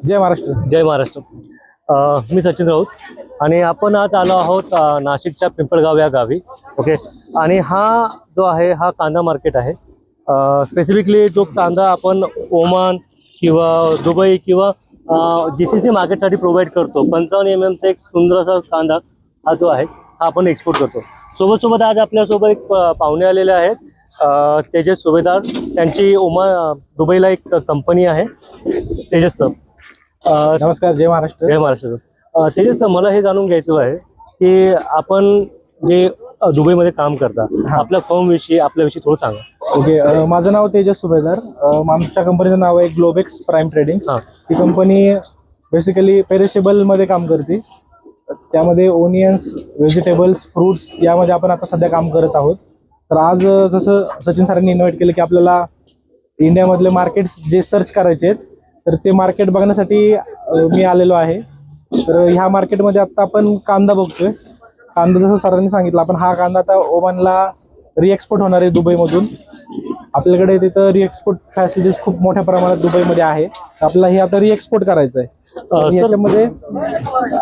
जय महाराष्ट्र. जय महाराष्ट्र. मी सचिन राऊत आणि आपण आज आलो आहोत नाशिकच्या पिंपळगाव या गावी. ओके. आणि हा जो आहे हा कांदा मार्केट आहे. स्पेसिफिकली जो कांदा आपण ओमान किंवा दुबई किंवा GCC मार्केटसाठी प्रोव्हाइड करतो, 55 mm एक सुंदर असा कांदा हा जो आहे हा आपण एक्सपोर्ट करतो. सोबत आज आपल्यासोबत एक पाहुणे आलेले आहेत, तेजस सुभेदार. त्यांची दुबईला एक कंपनी आहे, तेजस सर. नमस्कार. जय महाराष्ट्र. जय महाराष्ट्र सर. तेजस सर, मला हे जाणून घ्यायचं आहे की आपण जे दुबईमध्ये काम करता, आपल्या फर्म विषयी आपल्याविषयी थोडं सांगा. ओके. माझं नाव तेजस सुभेदार. आमच्या कंपनीचं नाव आहे ग्लोबेक्स प्राईम ट्रेडिंग. ही कंपनी बेसिकली पेरिशेबल मध्ये काम करते. त्यामध्ये ओनियन्स, व्हेजिटेबल्स, फ्रुट्स यामध्ये आपण आता सध्या काम करत आहोत. तर आज जसं सचिन सरांनी इन्व्हाइट केलं की आपल्याला इंडियामधले मार्केट्स जे सर्च करायचे आहेत, तर ते मार्केट बघण्यासाठी मी आलेलो आहे. तर ह्या मार्केटमध्ये आता आपण कांदा बघतोय. कांदा जसं सरांनी सांगितलं, आपण हा कांदा आता ओमानला रिएक्सपोर्ट होणार आहे दुबईमधून. आपल्याकडे तिथं रिएक्सपोर्ट फॅसिलिटीज खूप मोठ्या प्रमाणात दुबईमध्ये आहे. आपल्याला हे आता रिएक्सपोर्ट करायचं आहे. याच्यामध्ये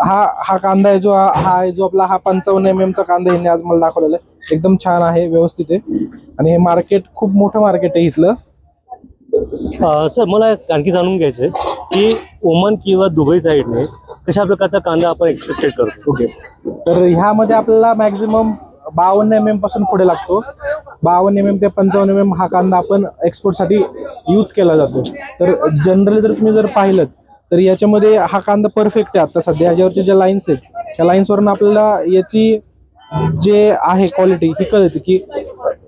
हा कांदा आहे जो आपला 55 mm चा कांदा यांनी आज मला दाखवलेला आहे. एकदम छान आहे, व्यवस्थित आहे. आणि हे मार्केट खूप मोठं मार्केट आहे इथलं. सर, मला आणखी जाणून घ्यायचं आहे की ओमान किंवा दुबई साईडने कशा प्रकारचा कांदा आपण एक्सपेक्टेड करतो. ओके. तर ह्यामध्ये आपल्याला मॅक्झिमम 52 mm पासून पुढे लागतो. 52 mm ते 55 mm हा कांदा आपण एक्सपोर्टसाठी यूज केला जातो. तर जनरली जर तुम्ही पाहिलं तर याच्यामध्ये हा कांदा परफेक्ट आहे. आता सध्या ह्याच्यावरचे ज्या लाईन्स आहेत, त्या लाईन्सवरून आपल्याला याची जे आहे क्वालिटी ही कळते की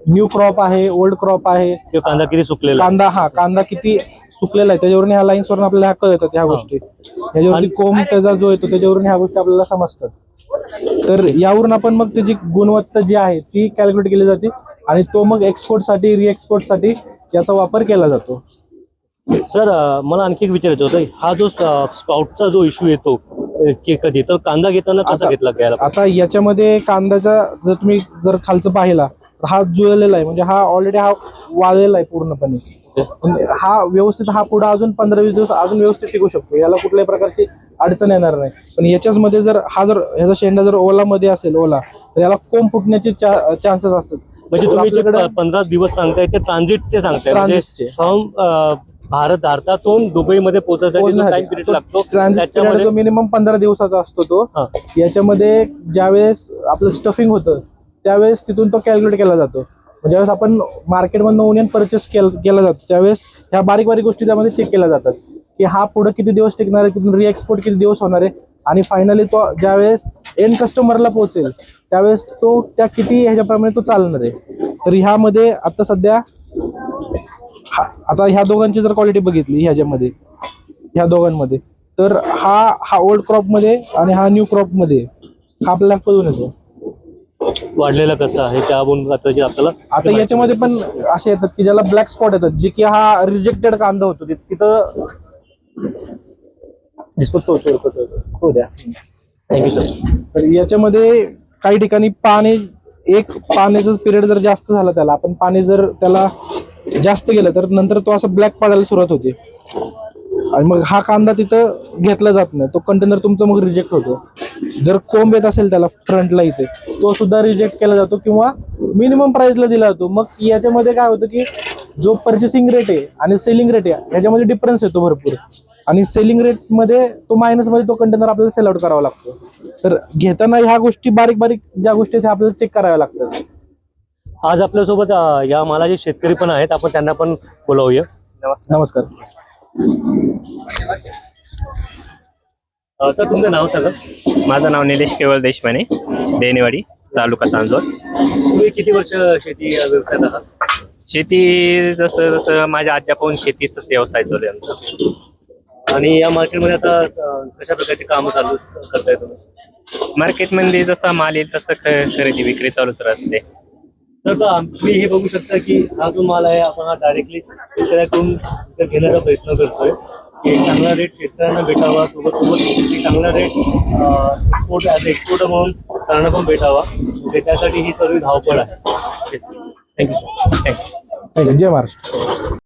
न्यू क्रॉप आहे, ओल्ड क्रॉप आहे, कांदा किती सुकलेला, कांदा किती सुकलेला आहे, त्याच्यावरून ह्या लाईन्स वरून आपल्याला ह्या कळतात ह्या गोष्टी. ह्याच्यावरती कोंब त्याचा जो येतो त्याच्यावरून ह्या गोष्टी आपल्याला समजतात. तर यावरून आपण मग त्याची गुणवत्ता जी आहे ती कॅल्क्युलेट केली जाते आणि तो मग एक्सपोर्टसाठी, रिएक्सपोर्टसाठी याचा वापर केला जातो. सर, मला आणखी एक विचारायचं होतं, हा जो स्पाउटचा जो इश्यू येतो की कधी, तर कांदा घेताना कसा घेतला घ्यायला? आता याच्यामध्ये कांद्याचा तुम्ही खालचं पाहिला तर हा जुळलेला आहे, म्हणजे हा ऑलरेडी हा वाळलेला आहे पूर्णपणे. हा व्यवस्थित हा पुढे अजून 15-20 दिवस अजून व्यवस्थित टिकू शकतो. याला कुठल्याही प्रकारची अडचण येणार नाही. पण याच्याच मध्ये ह्याचा शेंडा जर ओलामध्ये असेल तर याला कोंब फुटण्याचे चान्सेस असतात. म्हणजे तुम्ही 15 दिवस सांगताय ते ट्रान्झिटचे सांगताय, म्हणजे भारतातून दुबईमध्ये पोहोचण्यासाठी टाइम पिरियड लागतो. त्याच्यामध्ये मिनिमम 15 दिवसाचा असतो तो. याच्यामध्ये ज्यावेळेस आपलं स्टफिंग होतं त्यावेळेस तिथून तो कॅल्क्युलेट केला जातो. ज्यावेळेस आपण मार्केटमधून ओनियन परचेस केला जातो त्यावेळेस ह्या बारीक बारीक गोष्टी त्यामध्ये चेक केल्या जातात की हा पुढे किती दिवस टिकणार आहे, तिथून रिएक्सपोर्ट किती दिवस होणार आहे, आणि फायनली तो ज्यावेळेस एंड कस्टमरला पोहोचेल त्यावेळेस तो त्या किती ह्याच्याप्रमाणे तो चालणार आहे. तर ह्यामध्ये आता सध्या आता ह्या दोघांची जर क्वालिटी बघितली ह्या दोघांमध्ये, तर हा ओल्ड क्रॉप मध्ये आणि हा न्यू क्रॉप मध्ये हा आपल्याला कळून येतो वाढलेला कसा आहे. त्याबून आपल्याला आता याच्यामध्ये पण असे येतात की ज्याला ब्लॅक स्पॉट येतात, जे की हा रिजेक्टेड कांदा होतो तिथं. Thank you sir. तर याच्यामध्ये काही ठिकाणी पाण्याचा पिरियड जर जास्त झाला, त्याला आपण पाणी जर त्याला जास्त गेलं तर नंतर तो असं ब्लॅक पडायला सुरुवात होते आणि मग हा कांदा तिथं घेतला जात नाही. तो कंटेनर तुमचा मग रिजेक्ट होतो. जर कोंब येत असेल त्याला फ्रंटला इथे, तो सुद्धा रिजेक्ट केला जातो किंवा मिनिमम प्राइसला दिला जातो. मग याच्यामध्ये काय होतं की जो पर्चेसिंग रेट आहे आणि सेलिंग रेट आहे ह्याच्यामध्ये डिफरन्स येतो भरपूर. आणि सेलिंग रेटमध्ये तो मायनसमध्ये तो कंटेनर आपल्याला सेल आउट करावा लागतो. तर घेताना ह्या गोष्टी बारीक बारीक ज्या गोष्टी आहेत आपल्याला चेक कराव्या लागतात. आज आपल्यासोबत या मालाचे शेतकरी पण आहेत, आपण त्यांना पण बोलावूया. नमस्कार. सर, तुमचं नाव सांगा. माझं नाव निलेश केवळ देशमाने, देणेवाडी, तालुका तांजोर. तुम्ही किती वर्ष शेती व्यवसायात आहात? शेती जसं माझ्या आज्या पाहून शेतीचाच व्यवसाय चालू आहे आमचा. आणि या मार्केटमध्ये आता कशा प्रकारची कामं चालू करताय तुम्ही? मार्केटमध्ये जसा माल येईल तसं खरेदी विक्री चालूच असते. तर तुम्ही हे बघू शकता की हा जो माल आहे आपण हा डायरेक्टली शेतकऱ्याकडून घेण्याचा प्रयत्न करतोय की चांगला रेट शेतकऱ्यांना भेटावा, सोबत चांगला रेट एक्सपोर्टर म्हणून त्यांना पण भेटावा. त्यासाठी ही सर्व धावपळ आहे. थँक्यू. जय महाराष्ट्र.